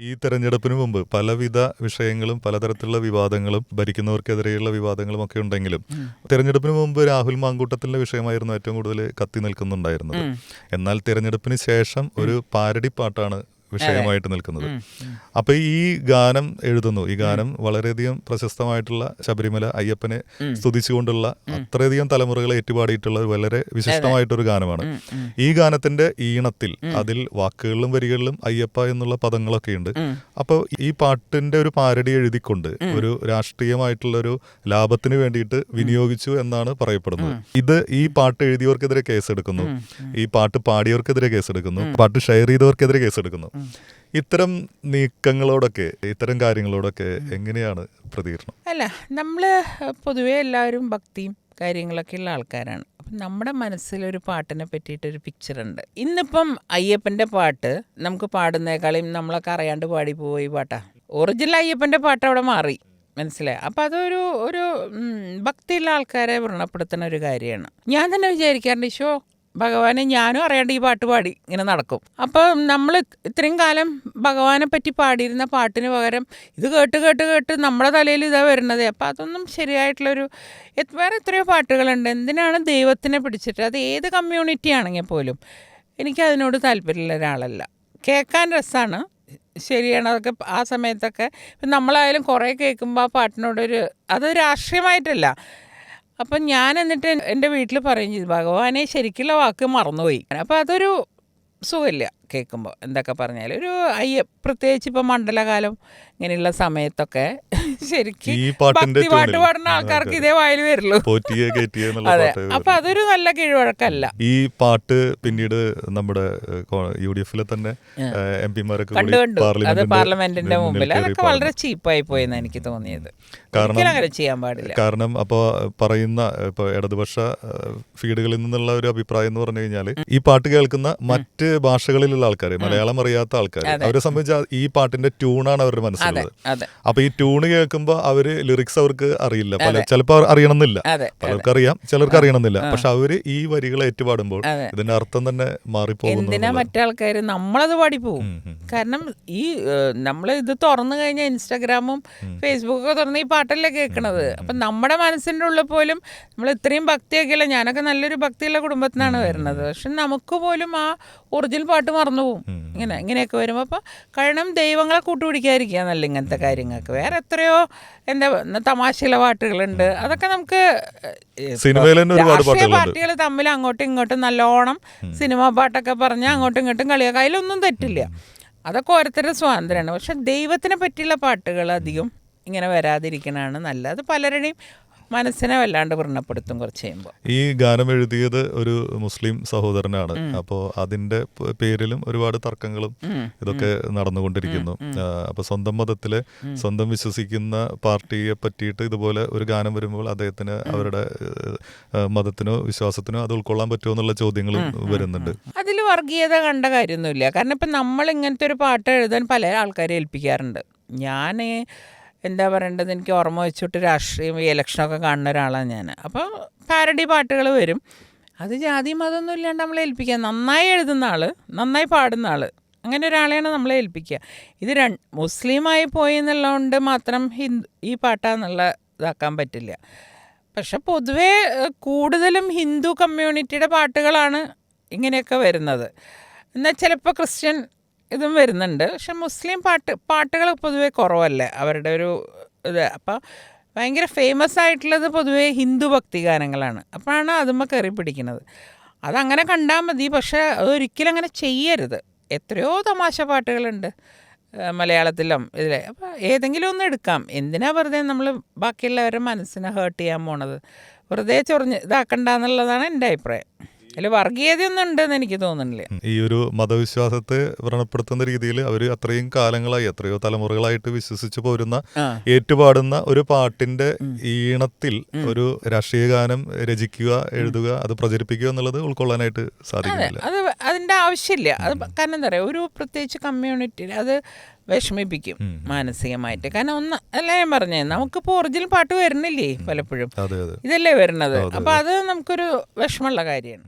ഈ തെരഞ്ഞെടുപ്പിന് മുമ്പ് പലവിധ വിഷയങ്ങളും പലതരത്തിലുള്ള വിവാദങ്ങളും ഭരിക്കുന്നവർക്കെതിരെയുള്ള വിവാദങ്ങളും ഒക്കെ ഉണ്ടെങ്കിലും തെരഞ്ഞെടുപ്പിന് മുമ്പ് രാഹുൽ മാങ്കൂട്ടത്തിന്റെ വിഷയമായിരുന്നു ഏറ്റവും കൂടുതൽ കത്തി നിൽക്കുന്നുണ്ടായിരുന്നത്. എന്നാൽ തെരഞ്ഞെടുപ്പിന് ശേഷം ഒരു പാരഡി പാട്ടാണ് വിഷയമായിട്ട് നിൽക്കുന്നത്. അപ്പൊ ഈ ഗാനം എഴുതുന്നു, ഈ ഗാനം വളരെയധികം പ്രശസ്തമായിട്ടുള്ള ശബരിമല അയ്യപ്പനെ സ്തുതിച്ചുകൊണ്ടുള്ള അത്രയധികം തലമുറകളെ ഏറ്റുപാടിയിട്ടുള്ള വളരെ വിശിഷ്ടമായിട്ടൊരു ഗാനമാണ്. ഈ ഗാനത്തിന്റെ ഈണത്തിൽ അതിൽ വാക്കുകളിലും വരികളിലും അയ്യപ്പ എന്നുള്ള പദങ്ങളൊക്കെ ഉണ്ട്. അപ്പോൾ ഈ പാട്ടിന്റെ ഒരു പാരഡി എഴുതിക്കൊണ്ട് ഒരു രാഷ്ട്രീയമായിട്ടുള്ള ഒരു ലാഭത്തിന് വേണ്ടിയിട്ട് വിനിയോഗിച്ചു എന്നാണ് പറയപ്പെടുന്നത്. ഇത് ഈ പാട്ട് എഴുതിയവർക്കെതിരെ കേസെടുക്കുന്നു, ഈ പാട്ട് പാടിയവർക്കെതിരെ കേസെടുക്കുന്നു, പാട്ട് ഷെയർ ചെയ്തവർക്കെതിരെ കേസെടുക്കുന്നു. ഇത്തരം നീക്കങ്ങളോടൊക്കെ, ഇത്തരം കാര്യങ്ങളോടൊക്കെ എങ്ങനെയാണ് പ്രതികരണം? അല്ല, നമ്മള് പൊതുവെ എല്ലാവരും ഭക്തിയും കാര്യങ്ങളൊക്കെ ഉള്ള ആൾക്കാരാണ്. അപ്പം നമ്മുടെ മനസ്സിലൊരു പാട്ടിനെ പറ്റിയിട്ടൊരു പിക്ചറുണ്ട്. ഇന്നിപ്പം അയ്യപ്പൻ്റെ പാട്ട് നമുക്ക് പാടുന്നേക്കാളും നമ്മളൊക്കെ അറിയാണ്ട് പാടി പോയി പാട്ടാ. ഒറിജിനൽ അയ്യപ്പൻ്റെ പാട്ട് അവിടെ മാറി, മനസ്സിലായി. അപ്പം അതൊരു ഒരു ഭക്തിയുള്ള ആൾക്കാരെ വ്രണപ്പെടുത്തുന്ന ഒരു കാര്യമാണ്. ഞാൻ തന്നെ വിചാരിക്കാറുണ്ട്, ഈശോ ഭഗവാനെ, ഞാനും അറിയാണ്ട് ഈ പാട്ട് പാടി ഇങ്ങനെ നടക്കും. അപ്പം നമ്മൾ ഇത്രയും കാലം ഭഗവാനെ പറ്റി പാടിയിരുന്ന പാട്ടിന് പകരം ഇത് കേട്ട് കേട്ട് കേട്ട് നമ്മുടെ തലയിൽ ഇതാ വരുന്നത്. അപ്പം അതൊന്നും ശരിയായിട്ടുള്ളൊരു വേറെ എത്രയോ പാട്ടുകളുണ്ട്. എന്തിനാണ് ദൈവത്തിനെ പിടിച്ചിട്ട്, അത് ഏത് കമ്മ്യൂണിറ്റി ആണെങ്കിൽ പോലും എനിക്കതിനോട് താല്പര്യമുള്ള ഒരാളല്ല. കേൾക്കാൻ രസമാണ്, ശരിയാണ്, അതൊക്കെ ആ സമയത്തൊക്കെ. ഇപ്പം നമ്മളായാലും കുറേ കേൾക്കുമ്പോൾ ആ പാട്ടിനോടൊരു, അത് രാഷ്ട്രീയമായിട്ടല്ല. അപ്പം ഞാൻ എന്നിട്ട് എൻ്റെ വീട്ടിൽ പറയും ചെയ്തു, ഭഗവാനെ ശരിക്കുള്ള വാക്ക് മറന്നുപോയി. അപ്പം അതൊരു സുഖമില്ല കേൾക്കുമ്പോൾ. എന്തൊക്കെ പറഞ്ഞാലും ഒരു പ്രത്യേകിച്ച് ഇപ്പം മണ്ഡലകാലം ഇങ്ങനെയുള്ള സമയത്തൊക്കെ ശരിക്കും ഭക്തി പാട്ട് പാടുന്ന ആൾക്കാർക്ക് ഇതേ വായിൽ വരുള്ളൂ. അതെ, അപ്പൊ അതൊരു നല്ല കീഴ്വഴക്കല്ല. ഈ പാട്ട് പിന്നീട് നമ്മുടെ UDF തന്നെ MP-മാരൊക്കെ അത് പാർലമെന്റിന്റെ മുമ്പിൽ അതൊക്കെ വളരെ ചീപ്പായി പോയെന്ന് എനിക്ക് തോന്നിയത്. അങ്ങനെ ചെയ്യാൻ പാടില്ല. കാരണം അപ്പൊ പറയുന്ന ഇപ്പൊ ഇടതുപക്ഷ ഫീഡുകളിൽ നിന്നുള്ള ഒരു അഭിപ്രായം എന്ന് പറഞ്ഞു കഴിഞ്ഞാൽ, ഈ പാട്ട് കേൾക്കുന്ന മറ്റ് ഭാഷകളിലുള്ള ആൾക്കാര്, മലയാളം അറിയാത്ത ആൾക്കാർ, അവരെ സംബന്ധിച്ച് ഈ പാട്ടിന്റെ ട്യൂണാണ് അവരുടെ മനസ്സിലുള്ളത്. അപ്പൊ ഈ ട്യൂണ് കേൾക്കുമ്പോ അവര് ലിറിക്സ് അവർക്ക് അറിയില്ല, ചിലപ്പോൾ അറിയണമെന്നില്ല, പലർക്ക് അറിയാം, ചിലർക്ക് അറിയണമെന്നില്ല. പക്ഷെ അവര് ഈ വരികൾ ഏറ്റുപാടുമ്പോൾ ഇതിന്റെ അർത്ഥം തന്നെ മാറിപ്പോകും. എന്തിനാ മറ്റാൾക്കാര് നമ്മളത് പാടിപ്പോവും. കാരണം ഈ നമ്മൾ ഇത് തുറന്നു കഴിഞ്ഞാൽ ഇൻസ്റ്റാഗ്രാമും ഫേസ്ബുക്കൊക്കെ തുറന്ന് ഈ പാട്ടല്ലേ കേൾക്കണത്. അപ്പം നമ്മുടെ മനസ്സിൻ്റെ ഉള്ളിൽ പോലും നമ്മൾ ഇത്രയും ഭക്തിയൊക്കെയല്ല, ഞാനൊക്കെ നല്ലൊരു ഭക്തിയുള്ള കുടുംബത്തിനാണ് വരുന്നത്, പക്ഷെ നമുക്ക് പോലും ആ ഒറിജിനൽ പാട്ട് മറന്നു പോവും ഇങ്ങനെയൊക്കെ വരുമ്പോൾ. അപ്പം കാരണം ദൈവങ്ങളെ കൂട്ടുപിടിക്കാതിരിക്കുക എന്നല്ല ഇങ്ങനത്തെ കാര്യങ്ങൾക്ക്. വേറെ എത്രയോ തമാശയുള്ള പാട്ടുകളുണ്ട്. അതൊക്കെ നമുക്ക് രാഷ്ട്രീയ പാർട്ടികൾ തമ്മിൽ അങ്ങോട്ടും ഇങ്ങോട്ടും നല്ലോണം സിനിമാ പാട്ടൊക്കെ പറഞ്ഞാൽ അങ്ങോട്ടും ഇങ്ങോട്ടും കളിയാക്കുക, അതിലൊന്നും തെറ്റില്ല. അതൊക്കെ ഓരോരുത്തരുടെ സ്വാതന്ത്ര്യമാണ്. പക്ഷെ ദൈവത്തിനെ പറ്റിയുള്ള പാട്ടുകൾ അധികം ഇങ്ങനെ വരാതിരിക്കണതാണ് നല്ലത്. അത് പലരുടെയും മനസ്സിനെ വല്ലാണ്ട് വ്രണപ്പെടുത്തും കുറച്ച് കഴിയുമ്പോൾ. ഈ ഗാനം എഴുതിയത് ഒരു മുസ്ലിം സഹോദരനാണ്. അപ്പോൾ അതിന്റെ പേരിലും ഒരുപാട് തർക്കങ്ങളും ഇതൊക്കെ നടന്നുകൊണ്ടിരിക്കുന്നു. അപ്പൊ സ്വന്തം മതത്തിലെ, സ്വന്തം വിശ്വസിക്കുന്ന പാർട്ടിയെ പറ്റിയിട്ട് ഇതുപോലെ ഒരു ഗാനം വരുമ്പോൾ അദ്ദേഹത്തിന് അവരുടെ മതത്തിനോ വിശ്വാസത്തിനോ അത് ഉൾക്കൊള്ളാൻ പറ്റുമോ എന്നുള്ള ചോദ്യങ്ങളും വരുന്നുണ്ട്. അതിൽ വർഗീയത കണ്ട കാര്യമൊന്നുമില്ല. കാരണം ഇപ്പം നമ്മൾ ഇങ്ങനത്തെ ഒരു പാട്ട് എഴുതാൻ പല ആൾക്കാരെ ഏൽപ്പിക്കാറുണ്ട്. ഞാൻ എന്താ പറയേണ്ടത്, എനിക്ക് ഓർമ്മ വെച്ചിട്ട് രാഷ്ട്രീയം ഇലക്ഷനൊക്കെ കാണുന്ന ഒരാളാണ് ഞാൻ. അപ്പോൾ പാരഡി പാട്ടുകൾ വരും, അത് ജാതി മതമൊന്നും ഇല്ലാണ്ട് നമ്മളെ ഏൽപ്പിക്കുക. നന്നായി എഴുതുന്ന ആൾ, നന്നായി പാടുന്ന ആൾ, അങ്ങനെ ഒരാളെയാണ് നമ്മളെ ഏൽപ്പിക്കുക. ഇത് മുസ്ലിമായി പോയി എന്നുള്ളതുകൊണ്ട് മാത്രം ഈ പാട്ടാന്നുള്ള ഇതാക്കാൻ പറ്റില്ല. പക്ഷെ പൊതുവേ കൂടുതലും ഹിന്ദു കമ്മ്യൂണിറ്റിയുടെ പാട്ടുകളാണ് ഇങ്ങനെയൊക്കെ വരുന്നത്. എന്നാൽ ചിലപ്പോൾ ക്രിസ്ത്യൻ ഇതും വരുന്നുണ്ട്. പക്ഷെ മുസ്ലിം പാട്ടുകൾ പൊതുവെ കുറവല്ലേ അവരുടെ ഒരു ഇത്. അപ്പം ഭയങ്കര ഫേമസ് ആയിട്ടുള്ളത് പൊതുവേ ഹിന്ദു ഭക്തി ഗാനങ്ങളാണ്. അപ്പോഴാണ് അതുമ്മ കയറി പിടിക്കുന്നത്. അതങ്ങനെ കണ്ടാൽ മതി, പക്ഷെ അതൊരിക്കലും അങ്ങനെ ചെയ്യരുത്. എത്രയോ തമാശ പാട്ടുകളുണ്ട് മലയാളത്തിലും ഇതിലെ. അപ്പോൾ ഏതെങ്കിലും ഒന്ന് എടുക്കാം. എന്തിനാ വെറുതെ നമ്മൾ ബാക്കിയുള്ളവരുടെ മനസ്സിനെ ഹേർട്ട് ചെയ്യാൻ പോണത്? വെറുതെ ചൊറിഞ്ഞ് ഇതാക്കണ്ടെന്നുള്ളതാണ് എൻ്റെ അഭിപ്രായം. അതിൽ വർഗീയതയൊന്നും ഉണ്ടെന്ന് എനിക്ക് തോന്നുന്നില്ല. ഈ ഒരു മതവിശ്വാസത്തെ വ്രണപ്പെടുത്തുന്ന രീതിയിൽ അവർ അത്രയും കാലങ്ങളായി, എത്രയോ തലമുറകളായിട്ട് വിശ്വസിച്ചു പോരുന്ന, ഏറ്റുപാടുന്ന ഒരു പാട്ടിന്റെ ഈണത്തിൽ ഒരു രാഷ്ട്രീയ ഗാനം രചിക്കുക, എഴുതുക, അത് പ്രചരിപ്പിക്കുക എന്നുള്ളത് ഉൾക്കൊള്ളാനായിട്ട് സാധിക്കുന്നില്ല. അത് അതിന്റെ ആവശ്യമില്ല. അത് കാരണം എന്താ പറയുക, ഒരു പ്രത്യേകിച്ച് കമ്മ്യൂണിറ്റിയിൽ അത് വിഷമിപ്പിക്കും മാനസികമായിട്ട്. കാരണം അല്ല ഞാൻ പറഞ്ഞേ, നമുക്കിപ്പോൾ ഒറിജിനൽ പാട്ട് വരുന്നില്ലേ പലപ്പോഴും, ഇതല്ലേ വരുന്നത്. അപ്പം അത് നമുക്കൊരു വിഷമമുള്ള കാര്യമാണ്.